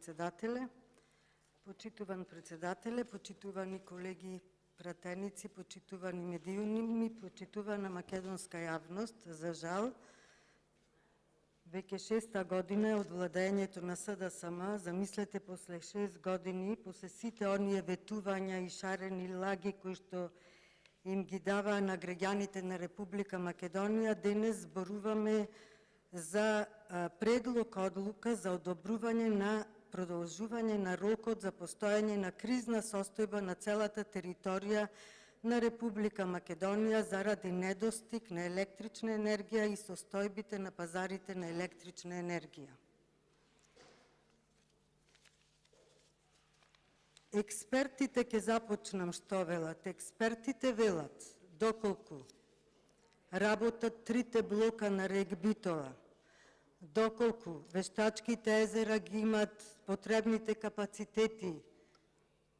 председателе, почитувани колеги пратеници, почитувани медиуми, почитувана македонска јавност. За жал, веќе 6-та година е од владењето на СДСМ. Замислете, после 6 години, после сите оние ветувања и шарени лаги кои што им ги дава на граѓаните на Република Македонија, денес зборуваме за предлог одлука за одобрување на продолжување на рокот за постојање на кризна состојба на целата територија на Република Македонија заради недостиг на електрична енергија и состојбите на пазарите на електрична енергија. Експертите, ќе започнам што велат. Експертите велат доколку работат трите блока на РЕК Битола, доколку вештачките езера ги имат потребните капацитети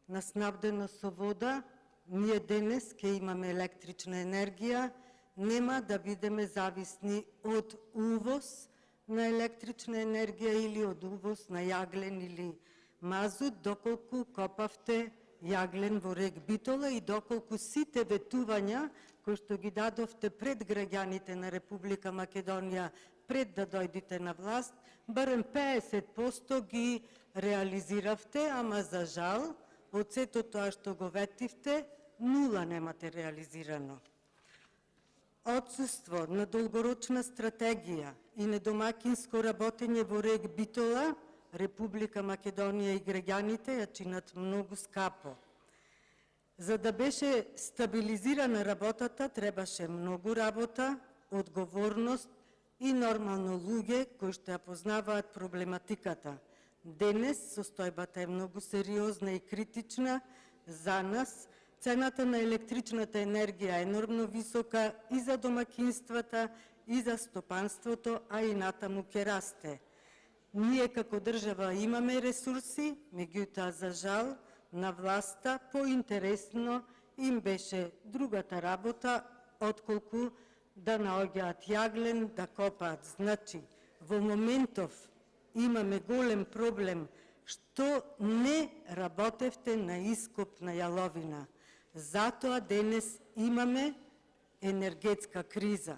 на снабденост со вода, ние денес ќе имаме електрична енергија, нема да бидеме зависни од увоз на електрична енергија или од увоз на јаглен или мазут, доколку копавте јаглен во РЕК Битола и доколку сите ветувања кои што ги дадовте пред граѓаните на Република Македонија пред да дојдете на власт, барем 50% ги реализиравте, ама за жал, од сето тоа што го ветивте, нула немате реализирано. Отсуство на долгорочна стратегија и недомакинско работење во РЕК Битола, Република Македонија и граѓаните ја чинат многу скапо. За да беше стабилизирана работата, требаше многу работа, одговорност и нормално луѓе кои што ја познаваат проблематиката. Денес состојбата е многу сериозна и критична за нас. Цената на електричната енергија е енормно висока и за домакинствата, и за стопанството, а и натаму ќе расте. Ние како држава имаме ресурси, меѓутоа за жал на власта поинтересно им беше другата работа, отколку да наоѓаат јаглен, да копаат. Значи, во моментов имаме голем проблем што не работевте на ископ на јаловина. Затоа денес имаме енергетска криза.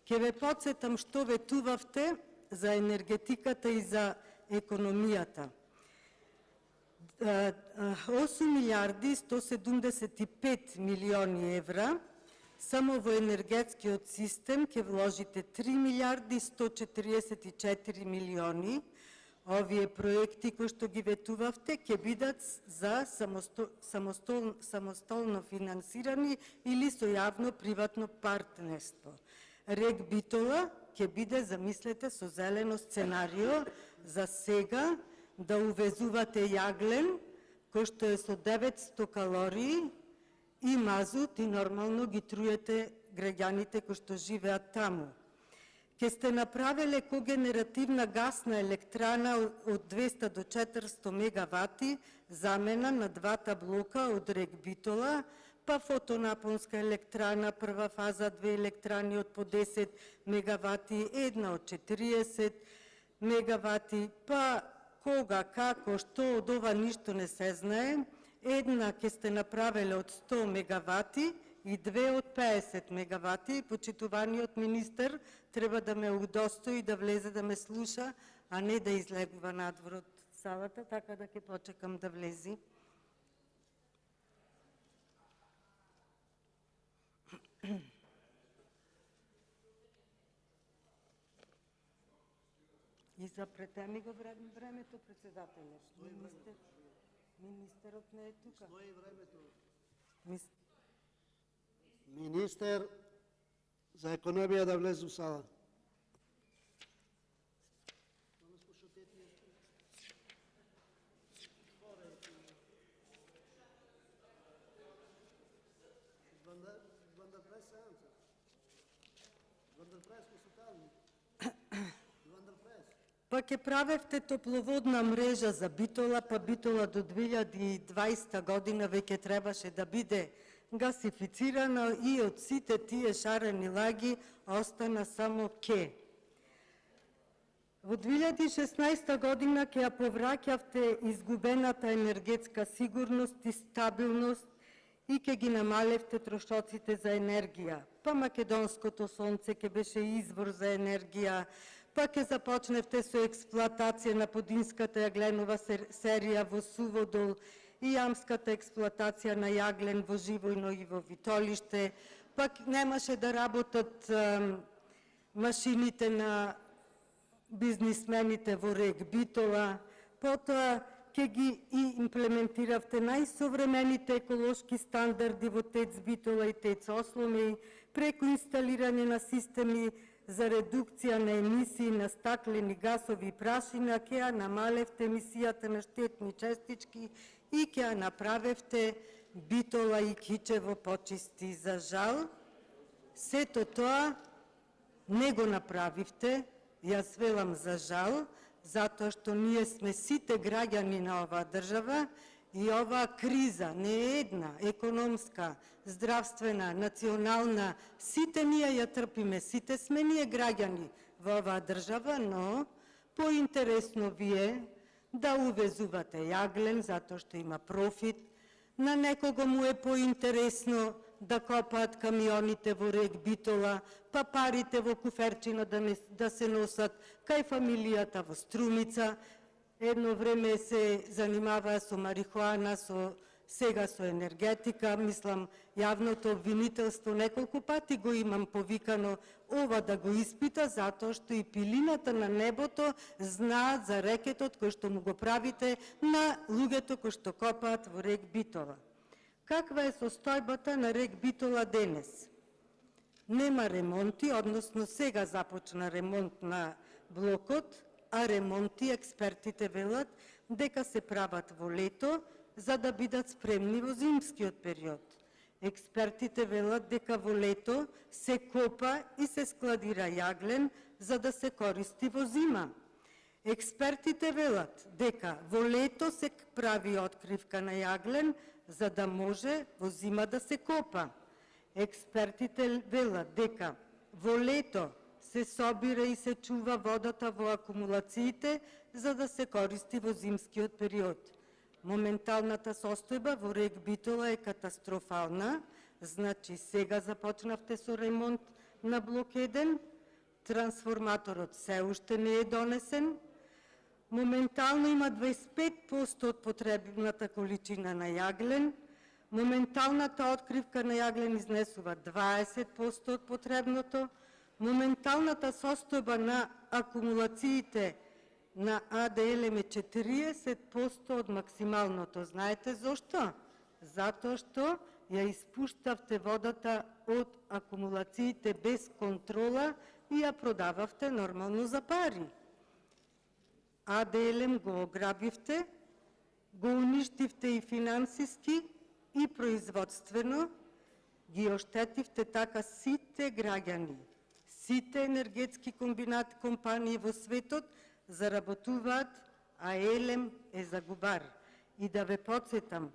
Ке ве подсетам што ветувавте за енергетиката и за економијата. 8 милиарди 175 милиони евра, само во енергетскиот систем ќе вложите 3 милиарди 144 милиони. Овие проекти кои што ги ветувавте ќе бидат за самостолно финансирани или со јавно-приватно партнерство. РЕК Битола ќе биде, замислете, со зелено сценарио за сега да увезувате јаглен кој што е со 900 калории и мазут и нормално ги труете граѓаните кои што живеат таму. Ке сте направиле когенеративна гасна електрана од 200 до 400 мегавати, замена на двата блока од РЕК Битола, па фотонапонска електрана, прва фаза, 2 електрани од по 10 мегавати, една од 40 мегавати, па кога, како, што, од ова ништо не се знае. Една ке сте направиле од 100 мегавати и две од 50 мегавати. Почитуваниот министер треба да ме удостои да влезе да ме слуша, а не да излегува надвор од салата, така да ќе почекам да влези. И запретеми го времето, председателе. Министерот не е тука. Стои времето. Министер за економија да влезе у сала. Па ќе правевте топловодна мрежа за Битола, па Битола до 2020 година веќе требаше да биде гасифицирана и од сите тие шарени лаги остана само ке. Во 2016 година ќе ја повраќавте изгубената енергетска сигурност и стабилност и ќе ги намалевте трошоците за енергија. Па македонското сонце ќе беше извор за енергија, па ќе започневте со експлоатација на Подинската јагленова серија во Суводол и јамската експлоатација на јаглен во Живојно и во Витолиште, па немаше да работат машините на бизнисмените во РЕГ Битола, потоа ќе ги и имплементиравте најсовремените еколошки стандарди во ТЕЦ Битола и ТЕЦ Осломеј, преку инсталирање на системи за редукција на емисии на стаклени гасови и прашина, ќе ја намалевте емисијата на штетни честички и ќе ја направевте Битола и Кичево почисти. За жал, сето тоа не го направивте. Јас велам за жал, затоа што ние сме сите граѓани на оваа држава и оваа криза не е една, економска, здравствена, национална, сите ние ја трпиме, сите сме ние граѓани во оваа држава, но поинтересно ви е да увезувате јаглен затоа што има профит, на некого му е поинтересно да копаат камионите во РЕГ Битола, па парите во куферчина да се носат кај фамилијата во Струмица. Едно време се занимаваа со марихуана, сега со енергетика. Мислам, јавното обвинителство неколку пати го имам повикано ова да го испита, затоа што и пилината на небото знаат за рекетот кој што му го правите на луѓето кои што копаат во РЕГ Битола. Каква е состојбата на РЕГ Битола денес? Нема ремонти, односно сега започна ремонт на блокот, а ремонти експертите велат дека се прават во лето за да бидат спремни во зимскиот период. Експертите велат дека во лето се копа и се складира јаглен за да се користи во зима. Експертите велат дека во лето се прави откривка на јаглен за да може во зима да се копа. Експертите велат дека во лето се собира и се чува водата во акумулациите за да се користи во зимскиот период. Моменталната состојба во РЕГ Битола е катастрофална, значи сега започнавте со ремонт на блок 1, трансформаторот се уште не е донесен, моментално има 25% од потребната количина на јаглен, моменталната откривка на јаглен изнесува 20% од потребното, моменталната состојба на акумулациите на АДЛМ е 40% од максималното. Знаете зошто? Затоа што ја испуштавте водата од акумулациите без контрола и ја продававте нормално за пари. АДЛМ го ограбивте, го уништивте и финансиски и производствено, ги оштетивте така сите граѓани, сите енергетски комбинати компании во светот заработуваат, а ЕЛЕМ е загубар. И да ве подсетам,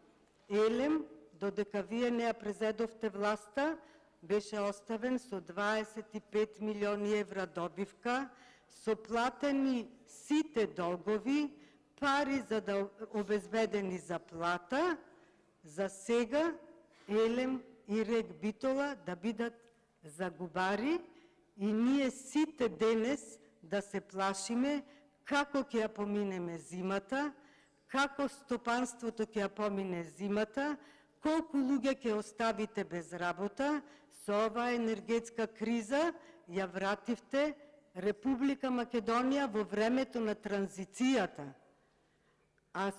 ЕЛЕМ, додека вие не ја презедовте власта, беше оставен со 25 милиони евра добивка, со платени сите долгови, пари за да обезбедени за плата, за сега ЕЛЕМ и РЕГ Битола да бидат загубари и ние сите денес да се плашиме како ќе ја поминеме зимата, како стопанството ќе ја помине зимата, колку луѓе ќе оставите без работа. Со оваа енергетска криза ја вративте Република Македонија во времето на транзицијата. А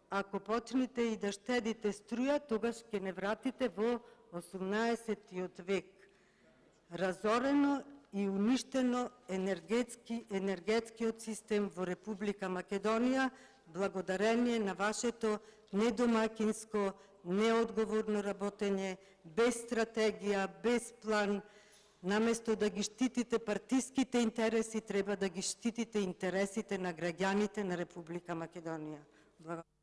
ако почнете и да штедите струја, тогаш ќе не вратите во 18 век. Разорено и уништено енергетскиот систем во Република Македонија, благодарение на вашето недомакинско, неодговорно работење, без стратегија, без план. Наместо да ги штитите партиските интереси, треба да ги штитите интересите на граѓаните на Република Македонија. Благодарам.